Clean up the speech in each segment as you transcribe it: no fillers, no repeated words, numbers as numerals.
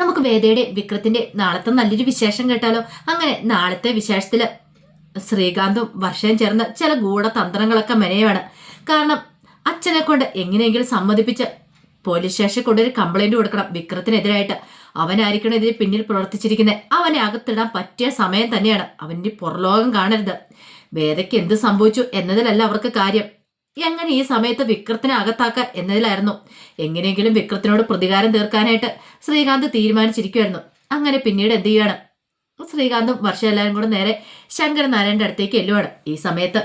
നമുക്ക് വേദയുടെ വിക്രത്തിന്റെ നാളത്തെ നല്ലൊരു വിശേഷം കേട്ടാലോ? അങ്ങനെ നാളത്തെ വിശേഷത്തില് ശ്രീകാന്തും വർഷയും ചേർന്ന് ചില ഗൂഢതന്ത്രങ്ങളൊക്കെ മെനയാണ്. കാരണം അച്ഛനെ കൊണ്ട് എങ്ങനെയെങ്കിലും സമ്മതിപ്പിച്ച് പോലീസ് സ്റ്റേഷനിൽ കൊണ്ടൊരു കംപ്ലൈന്റ് കൊടുക്കണം വിക്രത്തിനെതിരായിട്ട്. അവനായിരിക്കണം ഇതിന് പിന്നിൽ പ്രവർത്തിച്ചിരിക്കുന്നത്. അവനെ അകത്തിടാൻ പറ്റിയ സമയം തന്നെയാണ്. അവന്റെ പുറലോകം കാണരുത്. വേദയ്ക്ക് എന്ത് സംഭവിച്ചു എന്നതിലല്ല അവർക്ക് കാര്യം, എങ്ങനെ ഈ സമയത്ത് വിക്രത്തിനെ അകത്താക്കുക എന്നതിലായിരുന്നു. എങ്ങനെയെങ്കിലും വിക്രത്തിനോട് പ്രതികാരം തീർക്കാനായിട്ട് ശ്രീകാന്ത് തീരുമാനിച്ചിരിക്കുമായിരുന്നു. അങ്ങനെ പിന്നീട് എന്ത് ചെയ്യാണ്, ശ്രീകാന്തും വർഷ എല്ലാവരും കൂടെ നേരെ ശങ്കരനാരായണന്റെ അടുത്തേക്ക് എല്ലുവാണ്. ഈ സമയത്ത്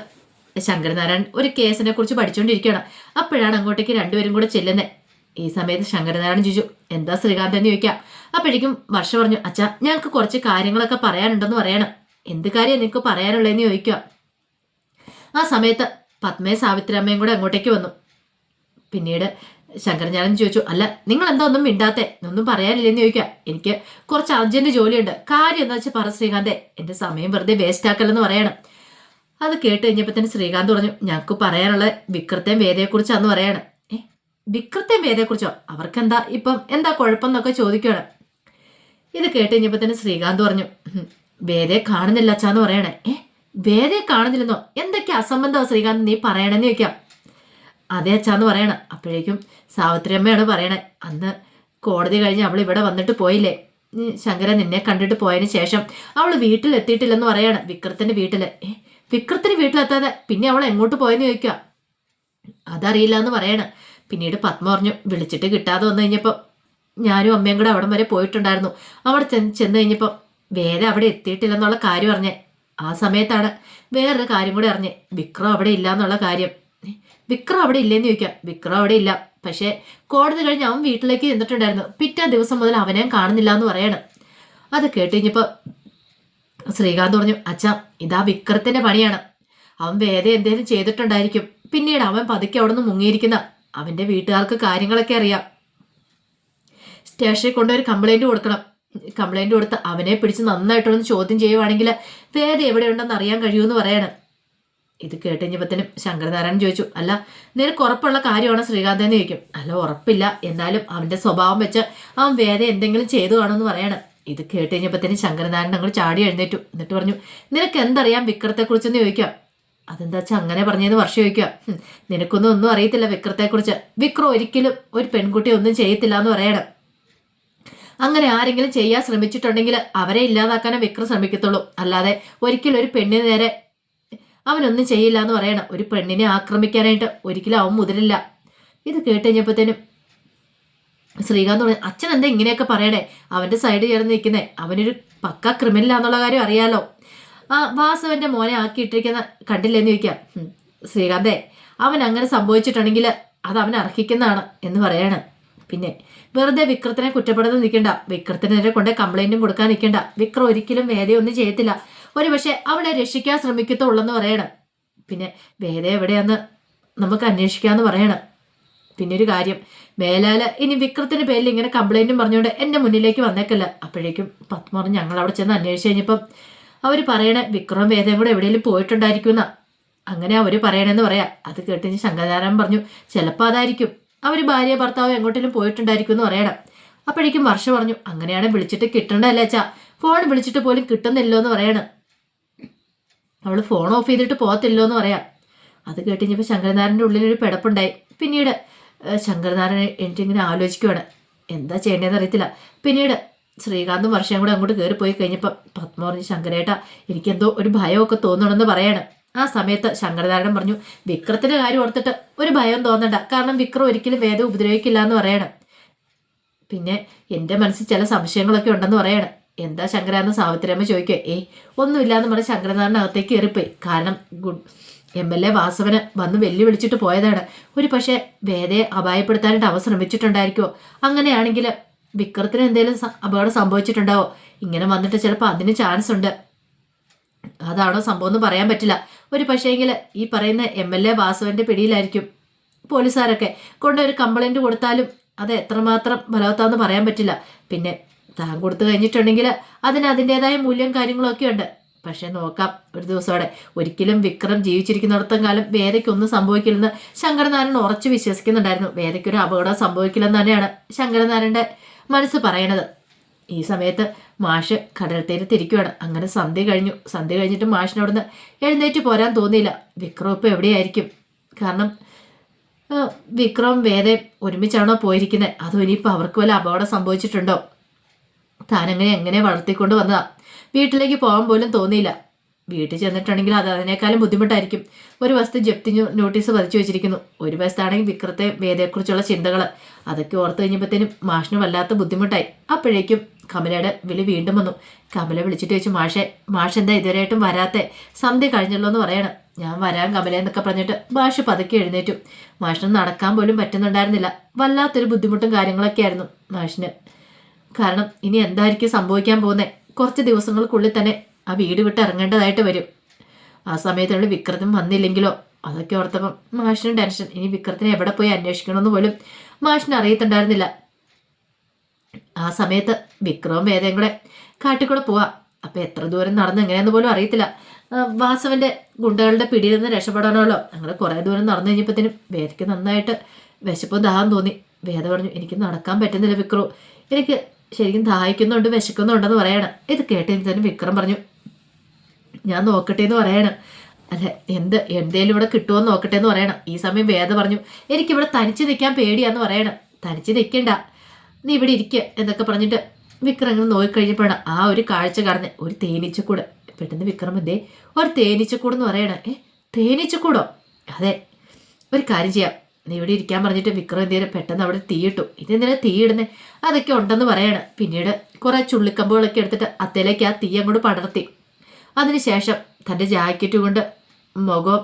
ശങ്കരനാരായണൻ ഒരു കേസിനെ കുറിച്ച് പഠിച്ചുകൊണ്ടിരിക്കുകയാണ്. അപ്പോഴാണ് അങ്ങോട്ടേക്ക് രണ്ടുപേരും കൂടെ ചെല്ലുന്നത്. ഈ സമയത്ത് ശങ്കരനാരായണൻ ചോദിച്ചു, എന്താ ശ്രീകാന്ത് എന്ന് ചോദിക്കാം. അപ്പോഴേക്കും വർഷ പറഞ്ഞു, അച്ഛാ ഞങ്ങൾക്ക് കുറച്ച് കാര്യങ്ങളൊക്കെ പറയാനുണ്ടെന്ന് പറയണം. എന്ത് കാര്യം നിങ്ങൾക്ക് പറയാനുള്ളതെന്ന് ചോദിക്കുക. ആ സമയത്ത് പത്മയും സാവിത്രിയമ്മയും കൂടെ അങ്ങോട്ടേക്ക് വന്നു. പിന്നീട് ശങ്കരനാരായണൻ ചോദിച്ചു, അല്ല നിങ്ങൾ എന്താ ഒന്നും മിണ്ടാത്തെ, ഒന്നും പറയാനില്ലെന്ന് ചോദിക്കുക. എനിക്ക് കുറച്ച് അർജന്റ് ജോലിയുണ്ട്, കാര്യം എന്താ വെച്ചാൽ പറ ശ്രീകാന്തേ, എന്റെ സമയം വെറുതെ വേസ്റ്റ് ആക്കല്ലെന്ന് പറയണം. അത് കേട്ട് കഴിഞ്ഞപ്പോൾ തന്നെ ശ്രീകാന്ത് പറഞ്ഞു, ഞങ്ങൾക്ക് പറയാനുള്ള വിക്രത്തെയും വേദയെക്കുറിച്ചാന്ന് പറയാണ്. വിക്രത്തെയും വേദയെക്കുറിച്ചോ? അവർക്കെന്താ ഇപ്പം എന്താ കുഴപ്പം എന്നൊക്കെ ചോദിക്കുകയാണ്. ഇത് കേട്ട് കഴിഞ്ഞപ്പോൾ തന്നെ ശ്രീകാന്ത് പറഞ്ഞു, വേദയെ കാണുന്നില്ല അച്ഛാന്ന് പറയണേ. വേദയെ കാണുന്നില്ലെന്നോ? എന്തൊക്കെ അസംബന്ധമാണ് ശ്രീകാന്ത് നീ പറയണെന്ന് ചോദിക്കാം. അതേ അച്ഛാന്ന് പറയണം. അപ്പോഴേക്കും സാവിത്രി അമ്മയാണ് പറയണേ, അന്ന് കോടതി കഴിഞ്ഞ് അവൾ ഇവിടെ വന്നിട്ട് പോയില്ലേ, ശങ്കരൻ നിന്നെ കണ്ടിട്ട് പോയതിന് ശേഷം അവൾ വീട്ടിലെത്തിയിട്ടില്ലെന്ന് പറയാണ്. വിക്രത്തിന്റെ വീട്ടില്. വിക്രത്തിന് വീട്ടിലെത്താതെ പിന്നെ അവൾ എങ്ങോട്ട് പോയെന്ന് ചോദിക്കുക. അതറിയില്ല എന്ന് പറയണം. പിന്നീട് പത്മ പറഞ്ഞു, വിളിച്ചിട്ട് കിട്ടാതെ വന്നു കഴിഞ്ഞപ്പോൾ ഞാനും അമ്മയും കൂടെ അവിടം വരെ പോയിട്ടുണ്ടായിരുന്നു. അവിടെ ചെന്ന് കഴിഞ്ഞപ്പോൾ വേദ അവിടെ എത്തിയിട്ടില്ലെന്നുള്ള കാര്യം അറിഞ്ഞേ. ആ സമയത്താണ് വേറൊരു കാര്യം കൂടെ അറിഞ്ഞേ, വിക്രം അവിടെ ഇല്ല എന്നുള്ള കാര്യം. വിക്രം അവിടെ ഇല്ലെന്ന് ചോദിക്കാം. വിക്രം അവിടെ ഇല്ല, പക്ഷേ കോടതി കഴിഞ്ഞ് അവൻ വീട്ടിലേക്ക് ചെന്നിട്ടുണ്ടായിരുന്നു. പിറ്റേ ദിവസം മുതൽ അവനെയും കാണുന്നില്ല എന്ന് പറയണം. അത് കേട്ട് കഴിഞ്ഞപ്പോൾ ശ്രീകാന്ത് പറഞ്ഞു, അച്ഛാ ഇതാ വിക്രത്തിന്റെ പണിയാണ്. അവൻ വേദ എന്തേലും ചെയ്തിട്ടുണ്ടായിരിക്കും. പിന്നീട് അവൻ പതുക്കെ അവിടെ നിന്ന് മുങ്ങിയിരിക്കുന്ന. അവന്റെ വീട്ടുകാർക്ക് കാര്യങ്ങളൊക്കെ അറിയാം. സ്റ്റേഷനിൽ കൊണ്ടൊരു കംപ്ലൈന്റ് കൊടുക്കണം. കംപ്ലൈന്റ് കൊടുത്ത് അവനെ പിടിച്ച് നന്നായിട്ടൊന്ന് ചോദ്യം ചെയ്യുവാണെങ്കിൽ വേദ എവിടെയുണ്ടെന്ന് അറിയാൻ കഴിയുമെന്ന് പറയണം. ഇത് കേട്ടുകഴിഞ്ഞപ്പത്തിനും ശങ്കരനാരായണൻ ചോദിച്ചു, അല്ല നിനക്ക് ഉറപ്പുള്ള കാര്യമാണോ ശ്രീകാന്ത് എന്ന് ചോദിക്കും. അല്ല ഉറപ്പില്ല, എന്നാലും അവന്റെ സ്വഭാവം വെച്ച് അവൻ വേദ എന്തെങ്കിലും ചെയ്തു കാണുമെന്ന് പറയണം. ഇത് കേട്ടുകഴിഞ്ഞപ്പത്തിനും ശങ്കരനാരായണൻ അങ്ങോട്ട് ചാടി എഴുന്നേറ്റു. എന്നിട്ട് പറഞ്ഞു, നിനക്ക് എന്തറിയാം വിക്രത്തെക്കുറിച്ചെന്ന് ചോദിക്കാം. അതെന്താ വെച്ചാൽ അങ്ങനെ പറഞ്ഞതെന്ന് വർഷം ചോദിക്കുക. ഒന്നും അറിയത്തില്ല വിക്രത്തെക്കുറിച്ച്. വിക്രം ഒരിക്കലും ഒരു പെൺകുട്ടിയെ ഒന്നും ചെയ്യത്തില്ല എന്ന് പറയണം. അങ്ങനെ ആരെങ്കിലും ചെയ്യാൻ ശ്രമിച്ചിട്ടുണ്ടെങ്കിൽ അവരെ ഇല്ലാതാക്കാനേ വിക്രം ശ്രമിക്കത്തുള്ളൂ, അല്ലാതെ ഒരിക്കലും ഒരു പെണ്ണിന് നേരെ അവനൊന്നും ചെയ്യില്ല എന്ന് പറയണം. ഒരു പെണ്ണിനെ ആക്രമിക്കാനായിട്ട് ഒരിക്കലും അവൻ മുതിരില്ല. ഇത് കേട്ട് കഴിഞ്ഞപ്പോഴത്തേനും ശ്രീകാന്ത് പറഞ്ഞു, അച്ഛൻ എന്താ ഇങ്ങനെയൊക്കെ പറയണേ, അവന്റെ സൈഡ് ചേർന്ന് നിൽക്കുന്നേ, അവനൊരു പക്ക ക്രിമിനലാന്നുള്ള കാര്യം അറിയാലോ. ആ വാസവന്റെ മോനെ ആക്കിയിട്ടിരിക്കുന്ന കണ്ടില്ലെന്ന് ചോദിക്കാം. ശ്രീകാന്തേ അവൻ അങ്ങനെ സംഭവിച്ചിട്ടുണ്ടെങ്കിൽ അത് അവൻ അർഹിക്കുന്നതാണ് എന്ന് പറയാണ്. പിന്നെ വെറുതെ വിക്രത്തിനെ കുറ്റപ്പെടുത്താൻ നിൽക്കണ്ട, വിക്രത്തിനെതിരെ കൊണ്ട് കംപ്ലൈന്റും കൊടുക്കാൻ നിൽക്കണ്ട. വിക്രം ഒരിക്കലും വേദയൊന്നും ചെയ്യത്തില്ല, ഒരു പക്ഷെ അവളെ രക്ഷിക്കാൻ ശ്രമിക്കത്തുള്ളെന്ന് പറയണം. പിന്നെ വേദ എവിടെയാന്ന് നമുക്ക് അന്വേഷിക്കാന്ന് പറയണം. പിന്നെ ഒരു കാര്യം, മേലാല് ഇനി വിക്രത്തിന്റെ പേരിൽ ഇങ്ങനെ കംപ്ലൈന്റും പറഞ്ഞുകൊണ്ട് എന്റെ മുന്നിലേക്ക് വന്നേക്കല്ല. അപ്പോഴേക്കും പത്മ പറഞ്ഞു, ഞങ്ങൾ അവിടെ ചെന്ന് അന്വേഷിച്ച് കഴിഞ്ഞപ്പം അവർ പറയണേ വിക്രം വേദയും കൂടെ എവിടെയെങ്കിലും പോയിട്ടുണ്ടായിരിക്കുന്ന, അങ്ങനെ അവർ പറയണെന്ന് പറയാം. അത് കേട്ട് ശങ്കരനാരായണൻ പറഞ്ഞു, ചിലപ്പോൾ അതായിരിക്കും, അവർ ഭാര്യ ഭർത്താവ് എങ്ങോട്ടെങ്കിലും പോയിട്ടുണ്ടായിരിക്കും എന്ന് പറയണം. അപ്പോഴേക്കും വർഷ പറഞ്ഞു, അങ്ങനെയാണ് വിളിച്ചിട്ട് കിട്ടണ്ടല്ലേ അച്ഛാ, ഫോൺ വിളിച്ചിട്ട് പോലും കിട്ടുന്നില്ലോ എന്ന് പറയണം. അവൾ ഫോൺ ഓഫ് ചെയ്തിട്ട് പോകത്തില്ലോ എന്ന് പറയാം. അത് കേട്ടിഞ്ഞപ്പോൾ ശങ്കരനാരായണൻ്റെ ഉള്ളിലൊരു പിടപ്പുണ്ടായി. പിന്നീട് ശങ്കരനാരായണൻ എനിക്കിങ്ങനെ ആലോചിക്കുവാണ് എന്താ ചെയ്യേണ്ടതെന്ന് അറിയത്തില്ല. പിന്നീട് ശ്രീകാന്തും വർഷയും കൂടെ അങ്ങോട്ട് കയറി പോയി കഴിഞ്ഞപ്പോൾ പത്മ പറഞ്ഞു, ശങ്കരേട്ടാ എനിക്കെന്തോ ഒരു ഭയമൊക്കെ തോന്നണമെന്ന് പറയാണ്. ആ സമയത്ത് ശങ്കരനാരായണൻ പറഞ്ഞു, വിക്രത്തിന്റെ കാര്യം ഓർത്തിട്ട് ഒരു ഭയം തോന്നണ്ട, കാരണം വിക്രം ഒരിക്കലും വേദ ഉപദ്രവിക്കില്ല എന്ന് പറയണം. പിന്നെ എൻ്റെ മനസ്സിൽ ചില സംശയങ്ങളൊക്കെ ഉണ്ടെന്ന് പറയണം. എന്താ ശങ്കരാന്ന് സാവിത്രിയമ്മ ചോദിക്കുക. ഒന്നുമില്ലാന്ന് പറഞ്ഞ് ശങ്കരനാരായണൻ അകത്തേക്ക് കയറിപ്പോയി. കാരണം MLA വാസവന് വന്ന് വെല്ലുവിളിച്ചിട്ട് പോയതാണ്. ഒരു പക്ഷേ വേദയെ അപായപ്പെടുത്താനായിട്ട് അവ ശ്രമിച്ചിട്ടുണ്ടായിരിക്കുമോ? അങ്ങനെയാണെങ്കിൽ വിക്രത്തിന് എന്തെങ്കിലും അപകടം സംഭവിച്ചിട്ടുണ്ടാവോ? ഇങ്ങനെ വന്നിട്ട് ചിലപ്പോൾ അതിന് ചാൻസ് ഉണ്ട്. അതാണോ സംഭവം എന്ന് പറയാൻ പറ്റില്ല. ഒരു പക്ഷേങ്കിൽ ഈ പറയുന്ന MLA വാസവന്റെ പിടിയിലായിരിക്കും. പോലീസുകാരൊക്കെ കൊണ്ടൊരു കംപ്ലൈന്റ് കൊടുത്താലും അത് എത്രമാത്രം ഫലവത്താന്ന് പറയാൻ പറ്റില്ല. പിന്നെ താൻ കൊടുത്തു കഴിഞ്ഞിട്ടുണ്ടെങ്കിൽ അതിന് അതിൻ്റെതായ മൂല്യം കാര്യങ്ങളൊക്കെ ഉണ്ട്. പക്ഷെ നോക്കാം ഒരു ദിവസത്തോടെ. ഒരിക്കലും വിക്രം ജീവിച്ചിരിക്കുന്നിടത്തോളം കാലം വേദയ്ക്കൊന്നും സംഭവിക്കില്ലെന്ന് ശങ്കരനാരായണൻ ഉറച്ചു വിശ്വസിക്കുന്നുണ്ടായിരുന്നു. വേദയ്ക്കൊരു അപകടം സംഭവിക്കില്ലെന്ന് തന്നെയാണ് ശങ്കരനാരായണന്റെ മനസ്സ് പറയണത്. ഈ സമയത്ത് മാഷ് കടൽ തീരത്തിരിക്കുകയാണ്. അങ്ങനെ സന്ധ്യ കഴിഞ്ഞു. സന്ധ്യ കഴിഞ്ഞിട്ട് മാഷിനവിടുന്ന് എഴുന്നേറ്റ് പോരാൻ തോന്നിയില്ല. വിക്രം ഇപ്പോൾ എവിടെയായിരിക്കും? കാരണം വിക്രം വേദയും ഒരുമിച്ചാണോ പോയിരിക്കുന്നത്? അതോ ഇനിയിപ്പോൾ അവർക്ക് വല്ല അപകടം സംഭവിച്ചിട്ടുണ്ടോ? താനങ്ങനെ എങ്ങനെ വളർത്തിക്കൊണ്ട് വന്നതാ. വീട്ടിലേക്ക് പോകാൻ പോലും തോന്നിയില്ല. വീട്ടിൽ ചെന്നിട്ടുണ്ടെങ്കിൽ അത് അതിനേക്കാളും ബുദ്ധിമുട്ടായിരിക്കും. ഒരു വശത്ത് ജപ്തി നോട്ടീസ് പതിച്ചു വെച്ചിരിക്കുന്നു, ഒരു വശത്താണെങ്കിൽ വിക്രത്തെ വേദയെക്കുറിച്ചുള്ള ചിന്തകൾ. അതൊക്കെ ഓർത്ത് കഴിഞ്ഞപ്പോഴത്തേനും മാഷിന് വല്ലാത്ത ബുദ്ധിമുട്ടായി. അപ്പോഴേക്കും കമലയുടെ വിളി വീണ്ടും വന്നു. കമല വിളിച്ചിട്ട് ചോദിച്ചു, മാഷ് എന്താ ഇതുവരെയായിട്ടും വരാത്തെ? സന്ധ്യ കഴിഞ്ഞല്ലോ എന്ന് പറയണം. ഞാൻ വരാൻ കമല എന്നൊക്കെ പറഞ്ഞിട്ട് മാഷ് പതുക്കെ എഴുന്നേറ്റു. മാഷിന് നടക്കാൻ പോലും പറ്റുന്നുണ്ടായിരുന്നില്ല. വല്ലാത്തൊരു ബുദ്ധിമുട്ടും കാര്യങ്ങളൊക്കെ ആയിരുന്നു മാഷിന്. കാരണം ഇനി എന്തായിരിക്കും സംഭവിക്കാൻ പോകുന്നത്? കുറച്ച് ദിവസങ്ങൾക്കുള്ളിൽ തന്നെ ആ വീട് വിട്ട് ഇറങ്ങേണ്ടതായിട്ട് വരും. ആ സമയത്തുള്ള വിക്രത്തും വന്നില്ലെങ്കിലോ? അതൊക്കെ ഓർത്തപ്പം മാഷിന് ടെൻഷൻ. ഇനി വിക്രത്തിനെ എവിടെ പോയി അന്വേഷിക്കണമെന്ന് പോലും മാഷിന് അറിയത്തുണ്ടായിരുന്നില്ല. ആ സമയത്ത് വിക്രവും വേദയും കൂടെ കാട്ടിക്കൂടെ പോവാം. അപ്പം എത്ര ദൂരം നടന്ന് എങ്ങനെയാന്ന് പോലും അറിയത്തില്ല. വാസവന്റെ ഗുണ്ടകളുടെ പിടിയിൽ നിന്ന് രക്ഷപ്പെടാനല്ലോ. അങ്ങനെ കുറേ ദൂരം നടന്നു കഴിഞ്ഞപ്പോഴത്തേനും വേദയ്ക്ക് നന്നായിട്ട് വിശപ്പും ദാഹം തോന്നി. വേദ പറഞ്ഞു, എനിക്ക് നടക്കാൻ പറ്റുന്നില്ല വിക്രം, എനിക്ക് ശരിക്കും ദാഹിക്കുന്നുണ്ട്, വിശക്കുന്നുണ്ടെന്ന് പറയണം. ഇത് കേട്ടതിന് വിക്രം പറഞ്ഞു, ഞാൻ നോക്കട്ടെ എന്ന് പറയണം. അല്ല എന്തേലും ഇവിടെ കിട്ടുമോന്ന് നോക്കട്ടെ എന്ന് പറയണം. ഈ സമയം വേദ പറഞ്ഞു, എനിക്കിവിടെ തനിച്ച് നിൽക്കാൻ പേടിയാന്ന് പറയണം. തനിച്ച് നിൽക്കണ്ട, നീ ഇവിടെ ഇരിക്കുക എന്നൊക്കെ പറഞ്ഞിട്ട് വിക്രം ഇങ്ങനെ നോക്കിക്കഴിഞ്ഞപ്പോഴാണ് ആ ഒരു കാഴ്ച കാണുന്നത്. ഒരു തേനീച്ചക്കൂട്. പെട്ടെന്ന് വിക്രം എന്തേ ഒരു തേനീച്ചക്കൂടെന്ന് പറയണേ. തേനീച്ചക്കൂടോ? അതെ, ഒരു കാര്യം ചെയ്യാം, നീ ഇവിടെ ഇരിക്കാൻ പറഞ്ഞിട്ട് വിക്രം എന്തേലും പെട്ടെന്ന് അവിടെ തീയിട്ടു. ഇതെന്തിനാ തീയിടുന്നേ? അതൊക്കെ ഉണ്ടെന്ന് പറയണം. പിന്നീട് കുറെ ചുള്ളിക്കമ്പുകളൊക്കെ എടുത്തിട്ട് അത്തേലേക്ക് ആ തീ അങ്ങോട്ട് പടർത്തി. അതിനുശേഷം തൻ്റെ ജാക്കറ്റ് കൊണ്ട് മുഖം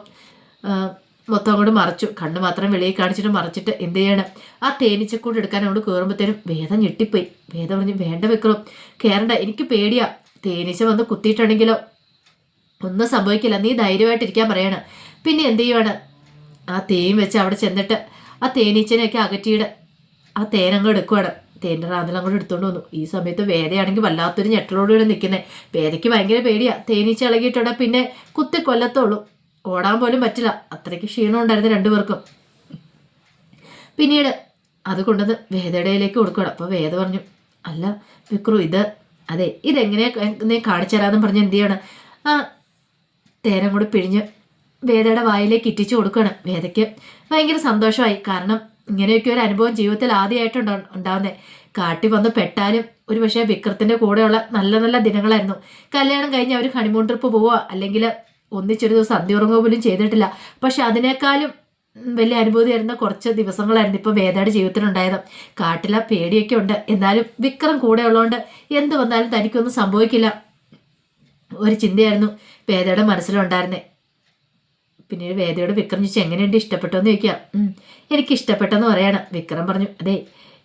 മൊത്തം അങ്ങോട്ട് മറച്ചു. കണ്ണ് മാത്രം വെളിയിൽ കാണിച്ചിട്ട് മറച്ചിട്ട് എന്ത് ചെയ്യണം, ആ തേനീച്ചക്കൂട് എടുക്കാൻ അങ്ങോട്ട് കയറുമ്പോഴത്തേനും വേദ ഞെട്ടിപ്പോയി. വേദ പറഞ്ഞു, വേണ്ട വിക്രം, കയറണ്ട, എനിക്ക് പേടിയാ. തേനീച്ച വന്ന് കുത്തിയിട്ടുണ്ടെങ്കിലോ ഒന്നും സംഭവിക്കില്ല, നീ ധൈര്യമായിട്ടിരിക്കാൻ പറയണം. പിന്നെ എന്ത് ചെയ്യുവാണ്, ആ തേൻ വെച്ച് അവിടെ ചെന്നിട്ട് ആ തേനീച്ചനെയൊക്കെ അകറ്റിയിട്ട് ആ തേനങ്ങ് എടുക്കുവാണ്. തേൻ്റെ റാന്തലം കൂടെ എടുത്തുകൊണ്ട് വന്നു. ഈ സമയത്ത് വേദയാണെങ്കിൽ വല്ലാത്തൊരു ഞെട്ടലോടുകൂടെ നിൽക്കുന്നത്. വേദയ്ക്ക് ഭയങ്കര പേടിയാ. തേനീച്ച ഇളകിയിട്ടുണ്ടെ പിന്നെ കുത്തി കൊല്ലത്തുള്ളൂ, ഓടാൻ പോലും പറ്റില്ല. അത്രയ്ക്ക് ക്ഷീണം ഉണ്ടായിരുന്നു രണ്ടുപേർക്കും. പിന്നീട് അത് കൊണ്ടുവന്ന് വേദയുടെ കയ്യിലേക്ക് കൊടുക്കണം. അപ്പോൾ വേദ പറഞ്ഞു, അല്ല വിക്രു, അതെ ഇതെങ്ങനെയാ നീ കാണിച്ചു തരാമെന്ന് പറഞ്ഞ് എന്ത് ചെയ്യണം, ആ തേനം കൂടെ പിഴിഞ്ഞ് വേദയുടെ വായിലേക്ക് ഇറ്റിച്ചു കൊടുക്കണം. വേദയ്ക്ക് ഭയങ്കര സന്തോഷമായി. കാരണം ഇങ്ങനെയൊക്കെ ഒരു അനുഭവം ജീവിതത്തിൽ ആദ്യമായിട്ടുണ്ട് ഉണ്ടാവുന്നത്. കാട്ടിൽ വന്ന് പെട്ടാലും ഒരു പക്ഷേ വിക്രത്തിൻ്റെ കൂടെയുള്ള നല്ല നല്ല ദിനങ്ങളായിരുന്നു. കല്യാണം കഴിഞ്ഞ് അവർ ഹണിമൂൺ ട്രിപ്പ് പോവുക, അല്ലെങ്കിൽ ഒന്നിച്ചൊരു ദിവസം സന്ധ്യ ഉറങ്ങുക പോലും ചെയ്തിട്ടില്ല. പക്ഷെ അതിനേക്കാളും വലിയ അനുഭൂതി ആയിരുന്ന കുറച്ച് ദിവസങ്ങളായിരുന്നു ഇപ്പോൾ വേദയുടെ ജീവിതത്തിലുണ്ടായത്. കാട്ടിലെ പേടിയൊക്കെ ഉണ്ട്, എന്നാലും വിക്രം കൂടെ ഉള്ളതുകൊണ്ട് എന്ത് വന്നാലും തനിക്കൊന്നും സംഭവിക്കില്ല ഒരു ചിന്തയായിരുന്നു വേദയുടെ മനസ്സിലുണ്ടായിരുന്നേ. പിന്നീട് വേദയോട് വിക്രം ചോദിച്ചു, എങ്ങനെയുണ്ട്, ഇഷ്ടപ്പെട്ടോ എന്ന് ചോദിക്കുക. എനിക്ക് ഇഷ്ടപ്പെട്ടെന്ന് പറയണം. വിക്രം പറഞ്ഞു, അതെ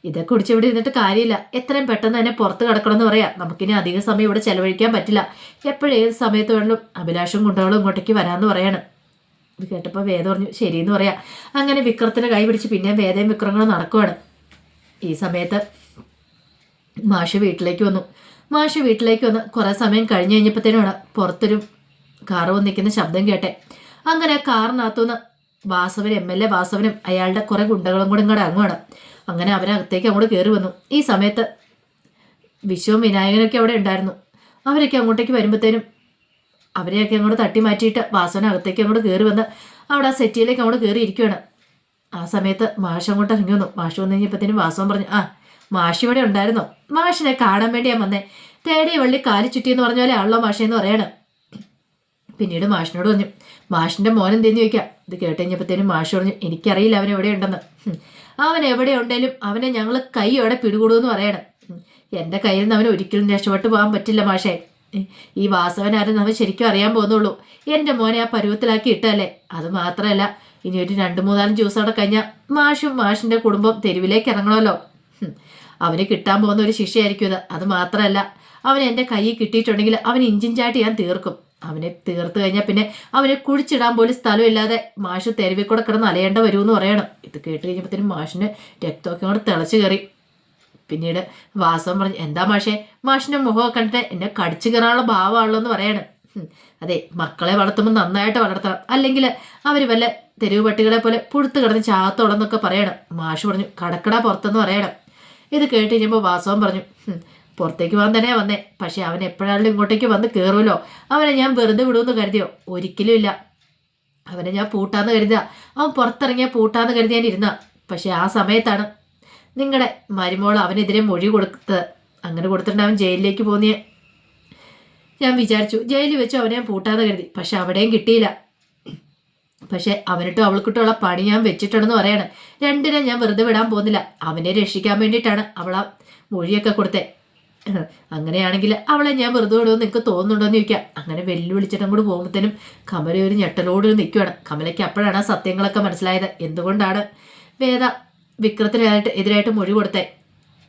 ഇതൊക്കെ കുടിച്ച് ഇവിടെ ഇരുന്നിട്ട് കാര്യമില്ല, എത്രയും പെട്ടെന്ന് തന്നെ പുറത്ത് കിടക്കണമെന്ന് പറയാം. നമുക്കിനി അധിക സമയം ഇവിടെ ചെലവഴിക്കാൻ പറ്റില്ല. എപ്പോഴേത് സമയത്ത് വേണമെങ്കിലും അഭിലാഷും കുണ്ടകളും ഇങ്ങോട്ടേക്ക് വരാമെന്ന് പറയണം. ഇത് കേട്ടപ്പോൾ വേദ പറഞ്ഞു, ശരിയെന്ന് പറയാം. അങ്ങനെ വിക്രത്തിൻ്റെ കൈ പിടിച്ച് പിന്നെ വേദയും വിക്രങ്ങളും നടക്കുവാണ്. ഈ സമയത്ത് മാഷ് വീട്ടിലേക്ക് വന്നു. മാഷ് വീട്ടിലേക്ക് വന്ന് കുറേ സമയം കഴിഞ്ഞ് കഴിഞ്ഞപ്പോഴത്തേനുമാണ് പുറത്തൊരു കാറ് വന്നിരിക്കുന്ന ശബ്ദം കേട്ടെ. അങ്ങനെ കാറിനകത്തുനിന്ന് വാസവനും MLA വാസവനും അയാളുടെ കുറേ ഗുണ്ടകളും കൂടെ ഇങ്ങോട്ട് ഇറങ്ങുവാണ്. അങ്ങനെ അവരകത്തേക്ക് അങ്ങോട്ട് കയറി വന്നു. ഈ സമയത്ത് വിശ്വവും വിനായകനൊക്കെ അവിടെ ഉണ്ടായിരുന്നു. അവരൊക്കെ അങ്ങോട്ടേക്ക് വരുമ്പോഴത്തേനും അവരെയൊക്കെ അങ്ങോട്ട് തട്ടി മാറ്റിയിട്ട് വാസവനകത്തേക്ക് അങ്ങോട്ട് കയറി വന്ന് അവിടെ ആ സെറ്റിയിലേക്ക് അങ്ങോട്ട് കയറി ഇരിക്കുകയാണ്. ആ സമയത്ത് മാഷ് അങ്ങോട്ട് ഇറങ്ങി വന്നു. മാഷ് വന്നു കഴിഞ്ഞപ്പോഴത്തേനും വാസവൻ പറഞ്ഞു, മാഷ് ഇവിടെ ഉണ്ടായിരുന്നോ? മാഷിനെ കാണാൻ വേണ്ടിയാ വന്നേ. തേടിയ വള്ളി കാലി ചുറ്റിയെന്ന് പറഞ്ഞ പോലെ ആണല്ലോ മാഷെന്ന് പറയണം. പിന്നീട് മാഷിനോട് പറഞ്ഞു, മാഷിൻ്റെ മോൻ എന്തെന്ന് ചോദിക്കാം. ഇത് കേട്ട് കഴിഞ്ഞപ്പോഴത്തേനും മാഷ് പറഞ്ഞു, എനിക്കറിയില്ല അവൻ എവിടെ ഉണ്ടെന്ന്. അവൻ എവിടെ ഉണ്ടെങ്കിലും അവനെ ഞങ്ങൾ കൈയോടെ പിടികൂടുമെന്ന് പറയണം. എൻ്റെ കയ്യിൽ നിന്ന് അവന് ഒരിക്കലും രക്ഷപ്പെട്ടു പോകാൻ പറ്റില്ല മാഷേ. ഈ വാസവനാരെന്ന് അവൻ ശരിക്കും അറിയാൻ പോകുന്നുള്ളൂ. എൻ്റെ മോനെ ആ പരുവത്തിലാക്കി ഇട്ടല്ലേ. അത് മാത്രമല്ല, ഇനി ഒരു 2-3 ദിവസം അവിടെ കഴിഞ്ഞാൽ മാഷിൻ്റെ കുടുംബം തെരുവിലേക്ക് ഇറങ്ങണമല്ലോ. അവന് കിട്ടാൻ പോകുന്ന ഒരു ശിക്ഷയായിരിക്കും ഇത്. അത് മാത്രമല്ല, അവൻ എൻ്റെ കയ്യിൽ കിട്ടിയിട്ടുണ്ടെങ്കിൽ അവൻ ഇഞ്ചിഞ്ചായിട്ട് ഞാൻ തീർക്കും. അവനെ തീർത്ത് കഴിഞ്ഞാൽ പിന്നെ അവനെ കുഴിച്ചിടാൻ പോലും സ്ഥലമില്ലാതെ മാഷ് തെരുവിൽ കൂടെ കിടന്ന് അലയേണ്ട വരുമെന്ന് പറയണം. ഇത് കേട്ട് കഴിഞ്ഞപ്പോഴത്തേനും മാഷിന് രക്തമൊക്കെ അങ്ങോട്ട് തിളച്ച് കയറി. പിന്നീട് വാസവൻ പറഞ്ഞു, എന്താ മാഷേ, മാഷിൻ്റെ മുഖമൊക്കെ കണ്ടിട്ട് എന്നെ കടിച്ചു കയറാനുള്ള ഭാവമാണല്ലോ എന്ന് പറയണം. അതെ, മക്കളെ വളർത്തുമ്പോൾ നന്നായിട്ട് വളർത്തണം, അല്ലെങ്കിൽ അവർ വല്ല തെരുവ് പട്ടികളെ പോലെ പുഴുത്ത് കിടന്ന് ചാത്തോളന്നൊക്കെ പറയണം. മാഷ് പറഞ്ഞു, കടക്കട പുറത്തെന്ന് പറയണം. ഇത് കേട്ട് കഴിഞ്ഞപ്പോൾ വാസവൻ പറഞ്ഞു, പുറത്തേക്ക് പോകാൻ തന്നെയാണ് വന്നേ. പക്ഷെ അവൻ എപ്പോഴാണെങ്കിലും ഇങ്ങോട്ടേക്ക് വന്ന് കയറുമല്ലോ, അവനെ ഞാൻ വെറുതെ വിടുമെന്ന് കരുതിയോ? ഒരിക്കലും ഇല്ല. അവനെ ഞാൻ പൂട്ടാന്ന് കരുതുക, അവൻ പുറത്തിറങ്ങിയാൽ പൂട്ടാന്ന് കരുതി ഞാൻ ഇരുന്ന. പക്ഷെ ആ സമയത്താണ് നിങ്ങളുടെ മരുമോൾ അവനെതിരെ മൊഴി കൊടുത്തത്. അങ്ങനെ കൊടുത്തിട്ടുണ്ട് അവൻ ജയിലിലേക്ക് പോന്നിയെ. ഞാൻ വിചാരിച്ചു ജയിലിൽ വെച്ചു അവനെ ഞാൻ പൂട്ടാന്ന് കരുതി. പക്ഷെ അവിടെയും കിട്ടിയില്ല. പക്ഷെ അവനിട്ടും അവൾക്കിട്ടുള്ള പണി ഞാൻ വെച്ചിട്ടുണ്ടെന്ന് പറയാണ്. രണ്ടിനെ ഞാൻ വെറുതെ വിടാൻ പോകുന്നില്ല. അവനെ രക്ഷിക്കാൻ വേണ്ടിയിട്ടാണ് അവളാ മൊഴിയൊക്കെ കൊടുത്തേ. അങ്ങനെയാണെങ്കിൽ അവളെ ഞാൻ വെറുതെ വിടുമെന്ന് നിങ്ങൾക്ക് തോന്നുന്നുണ്ടോയെന്ന് ചോദിക്കാം. അങ്ങനെ വെല്ലുവിളിച്ചിട്ടും കൂടി പോകുമ്പോഴത്തേനും കമല ഒരു ഞെട്ടലോട് നിൽക്കുകയാണ്. കമലയ്ക്ക് അപ്പോഴാണ് ആ സത്യങ്ങളൊക്കെ മനസ്സിലായത്. എന്തുകൊണ്ടാണ് വേദ വിക്രത്തിനായിട്ട് എതിരായിട്ട് മൊഴി കൊടുത്തേ?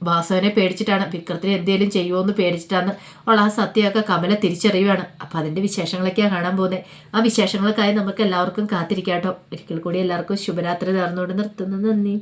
വാസവനെ പേടിച്ചിട്ടാണ്. വിക്രത്തിന് എന്തെങ്കിലും ചെയ്യുമോ എന്ന് പേടിച്ചിട്ടാണ് ഉള്ള ആ സത്യമൊക്കെ കമല തിരിച്ചറിയുകയാണ്. അപ്പം അതിൻ്റെ വിശേഷങ്ങളൊക്കെയാണ് കാണാൻ പോകുന്നത്. ആ വിശേഷങ്ങൾക്കായി നമുക്ക് എല്ലാവർക്കും കാത്തിരിക്കാം കേട്ടോ. ഒരിക്കൽ കൂടി എല്ലാവർക്കും ശുഭരാത്രി നേർന്നുകൊണ്ട് നിർത്തുന്നു. നന്ദി.